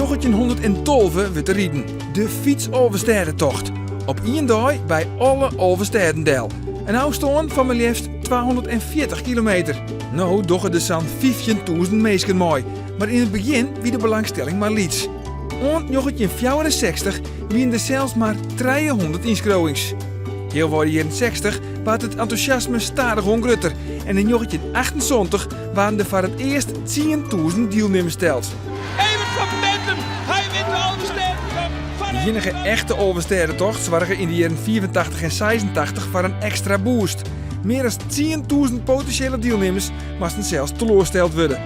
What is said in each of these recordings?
1912 wordt te rieden. De fietsoverstedentocht. Op 1 dag bij alle Overstedendel. Een afstand van maar liefst 240 kilometer. Nou doggen de zo'n 15.000 mensen mooi. Maar in het begin wie de belangstelling maar liets. En 1964 wien er zelfs maar 300 inschrijvings. Heel voor de jaren 60 was het enthousiasme stadig ongrutter. En in 1978 waren er voor het eerst 10.000 deelnemers teld. Evert van Bentum, hij wint de Overstedentocht. De enige echte Overstedentocht zorgen in de jaren 84 en 86 voor een extra boost. Meer dan 10.000 potentiële deelnemers moesten zelfs teleurgesteld worden.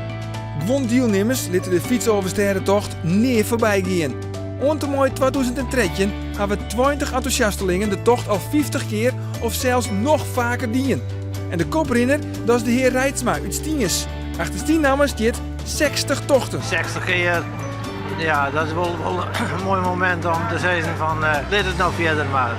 Gewoon deelnemers lieten de fietsoverstedentocht niet voorbij gaan. Ontemooi 2013 hebben 20 enthousiastelingen de tocht al 50 keer of zelfs nog vaker dien. En de koprenner, dat is de heer Reitsma uit Stienjes. Achter Stien namens dit 60 tochten. 60 keer, ja, dat is wel een mooi moment om te zeggen van dit het nou verder maar.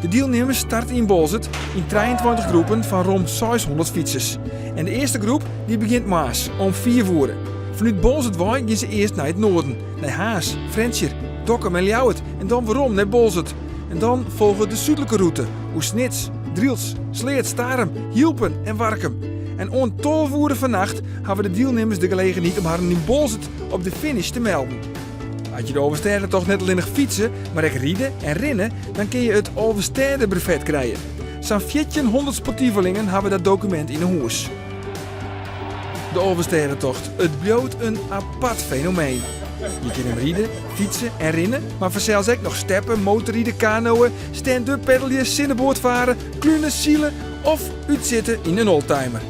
De deelnemers starten in Bolzert in 23 groepen van rond 600 fietsers. En de eerste groep die begint Maas om 4 uur. Vanuit Bolzert gaan ze eerst naar het noorden, naar Haas, Frenscher, Dokkum en Ljouwert en dan waarom naar Bolzert. En dan volgen de zuidelijke route, Oesnits, Driels, Sleert, Starem, Hielpen en Warkum. En om 12 uur vannacht hebben de deelnemers de gelegenheid om haar in Bolzert op de finish te melden. Als je de Oversteden toch net alleen nog fietsen, maar ook rijden en rennen, dan kun je het Oversteden brevet krijgen. Zo'n 1400 sportievelingen hebben dat document in een huis. De Overstedentocht, het blijft een apart fenomeen. Je kunt hem rijden, fietsen en rennen, maar vanzelfs ook nog steppen, motorrijden, kanoën, stand-up pedaliers, zinnenboord varen, klunen, zielen of uitzitten in een oldtimer.